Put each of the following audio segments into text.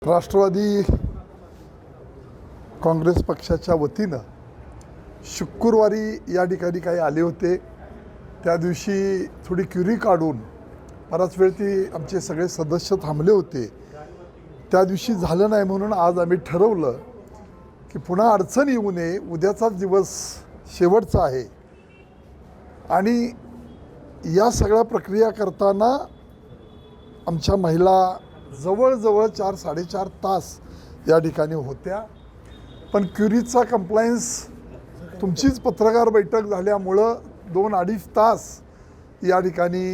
राष्ट्रवादी काँग्रेस पक्षाच्या वतीनं शुक्रवारी या ठिकाणी काही आले होते. त्या दिवशी थोडी क्युरी काढून बराच वेळ ती आमचे सगळे सदस्य थांबले होते. त्या दिवशी झालं नाही म्हणून आज आम्ही ठरवलं की पुन्हा अडचण येऊ नये. उद्याचाच दिवस शेवटचा आहे आणि या सगळ्या प्रक्रिया करताना आमच्या महिला जवळजवळ 4-4.5 तास या ठिकाणी होत्या. पण क्युरीचा कंप्लायन्स तुमचीच पत्रकार बैठक झाल्यामुळं 2-2.5 तास या ठिकाणी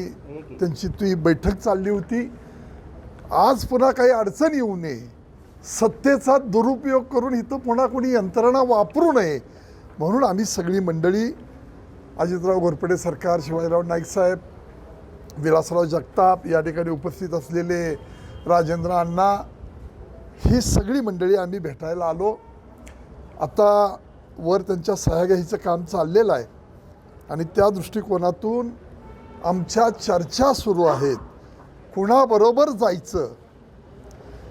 त्यांची ती बैठक चालली होती. आज पुन्हा काही अडचण येऊ नये, सत्तेचा दुरुपयोग करून इथं पुन्हा कोणी यंत्रणा वापरू नये म्हणून आम्ही सगळी मंडळी, अजितराव घोरपडे सरकार, शिवाजीराव नाईक साहेब, विलासराव जगताप, या ठिकाणी उपस्थित असलेले राजेंद्र अण्णा, ही सगळी मंडळी आम्ही भेटायला आलो. आता वर त्यांच्या सह्या घ्यायचं काम चाललेलं आहे आणि त्या दृष्टिकोनातून आमच्या चर्चा सुरू आहेत कुणाबरोबर जायचं.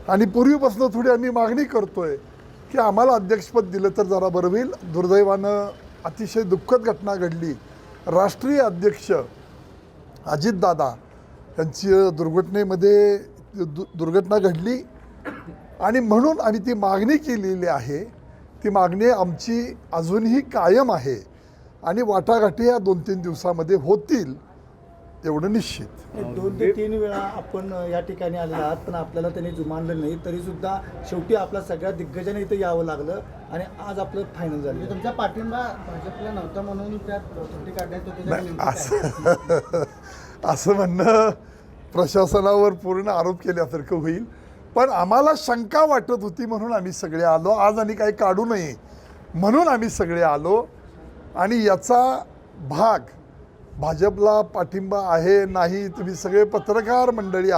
आणि पूर्वीपासून थोडी आम्ही मागणी करतोय की आम्हाला अध्यक्षपद दिलं तर जरा बरं होईल. दुर्दैवानं अतिशय दुःखद घटना घडली. राष्ट्रीय अध्यक्ष अजितदादा यांची दुर्घटनेमध्ये दुर्घटना घडली आणि म्हणून आम्ही ती मागणी केलेली आहे. ती मागणी आमची अजूनही कायम आहे आणि वाटाघाटी या 2-3 दिवसामध्ये होतील एवढं निश्चित. 2 ते 3 वेळा आपण या ठिकाणी आलेला आहात, पण आपल्याला त्यांनी जुमानलं नाही. तरीसुद्धा शेवटी आपला सगळ्या दिग्गजाने इथं यावं लागलं आणि आज आपलं फायनल झालं. तुमचा पाठिंबा भाजपला नव्हता म्हणून त्यात सुट्टी काढण्यात असं म्हणणं प्रशासनावर पूर्ण आरोप केल्यासारखं होईल. पण आम्हाला शंका वाटत होती म्हणून आम्ही सगळे आलो. आज आणि काही काढू नये म्हणून आम्ही सगळे आलो आणि याचा भाग भाजपला पाठिंबा आहे नाही. तुम्ही सगळे पत्रकार मंडळी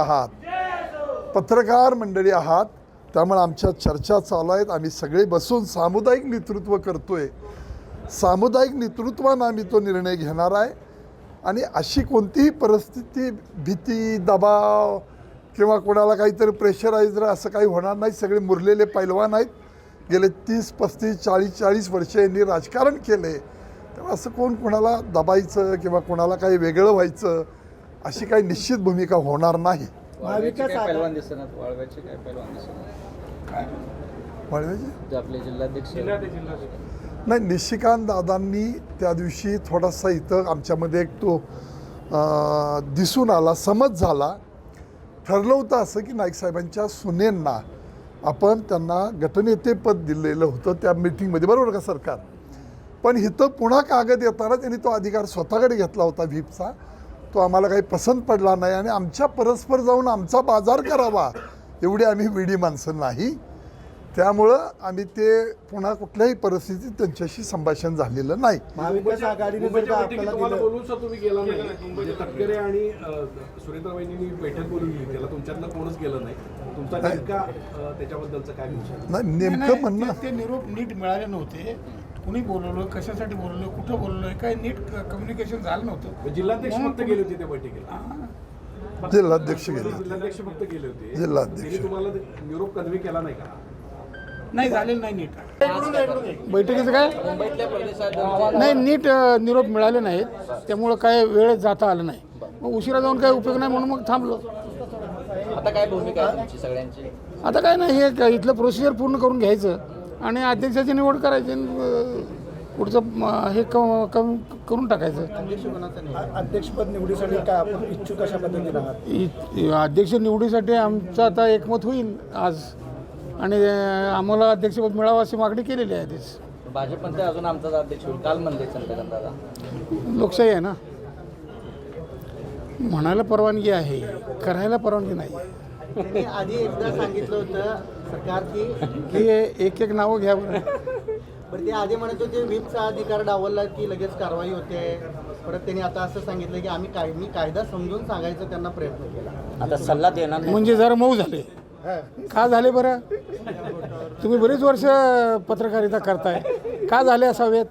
आहात, त्यामुळे आमच्या चर्चा चालू आहेत. आम्ही सगळे बसून सामुदायिक नेतृत्व करतोय. सामुदायिक नेतृत्वानं आम्ही तो निर्णय घेणार आहे आणि अशी कोणतीही परिस्थिती, भीती, दबाव किंवा कोणाला काहीतरी प्रेशराईज असं काही होणार नाही. सगळे मुरलेले पैलवान आहेत. गेले 30-35, 40 वर्ष यांनी राजकारण केले. तेव्हा असं कोणाला दबायचं किंवा कोणाला काही वेगळं व्हायचं अशी काही निश्चित भूमिका होणार नाही. नाही, निशिकांत दादांनी त्या दिवशी थोडासा इथं आमच्यामध्ये एक तो दिसून आला, समज झाला. ठरलं होतं असं की नाईक साहेबांच्या सुनेंना आपण त्यांना गटनेतेपद दिलेलं होतं त्या मीटिंगमध्ये, बरोबर का सरकार. पण इथं पुन्हा कागद येताना त्यांनी तो अधिकार स्वतःकडे घेतला होता व्हीपचा. तो आम्हाला काही पसंत पडला नाही आणि आमच्या परस्पर जाऊन आमचा बाजार करावा एवढी आम्ही वेडी माणसं नाही. त्यामुळं आम्ही ते पुन्हा कुठल्याही परिस्थितीत त्यांच्याशी संभाषण झालेलं नाही. महाविकास आघाडीने तुम्ही गेला नाही, तटकरे आणि सुरेंद्रबाईंनी बैठक बोलवली, त्याला तुमच्यातलं कोणच गेलं नाही. तुमचा नेमका त्याच्याबद्दलचं काय नाही, नेमकं म्हणणं ते निरोप नीट मिळाले नव्हते. कुणी बोलवलं, कशासाठी बोलवलं, कुठं बोलवलं, काय नीट कम्युनिकेशन झालं नव्हतं. जिल्हाध्यक्ष फक्त गेले होते त्या बैठकीला. जिल्हाध्यक्ष गेले, जिल्हाध्यक्ष फक्त गेले होते. जिल्हाध्यक्ष तुम्हाला निरोप कन्वे केला नाही का? नाही झालेलं नाही नीट. बैठकीचं काय नाही, नीट निरोप मिळाले नाहीत, त्यामुळं काय वेळ जाता आलं नाही. मग उशिरा जाऊन काय उपयोग नाही म्हणून मग थांबलो. आता काय भूमिका आहे तुमची सगळ्यांची? आता काय नाही, हे इथलं प्रोसिजर पूर्ण करून घ्यायचं आणि अध्यक्षाची निवड करायची, पुढचं हे करून टाकायचं. अध्यक्षपद निवडीसाठी काय आपण इच्छुक अशा पद्धतीने आहात? अध्यक्ष निवडीसाठी आमचं आता एकमत होईल आज आणि आम्हाला अध्यक्षपद मिळावं अशी मागणी केलेली आहे आधीच. भाजप म्हणते अजून आमचाच अध्यक्ष होईल, काल म्हणते चंद्रकांत दादा. लोकशाही आहे ना, म्हणायला परवानगी आहे, करायला परवानगी नाही. त्यांनी आधी एकदा सांगितलं होतं सरकार की एक नावं घ्या बरं. ते आधी म्हणत होते व्हीपचा अधिकार डावलला की लगेच कारवाई होते. परत त्यांनी आता असं सांगितलं की मी कायदा समजून सांगायचा त्यांना प्रयत्न केला. आता सल्ला देणार म्हणजे जरा मऊ झाले. का झाले बरं? तुम्ही बरेच वर्ष पत्रकारिता करताय, का झाले असावेत?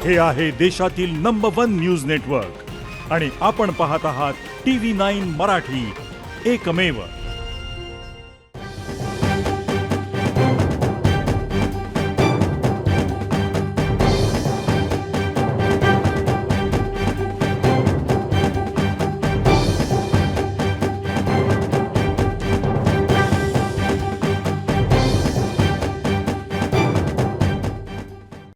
हे आहे देशातील नंबर 1 न्यूज नेटवर्क आणि आपण पाहत आहात TV9 मराठी, एकमेव.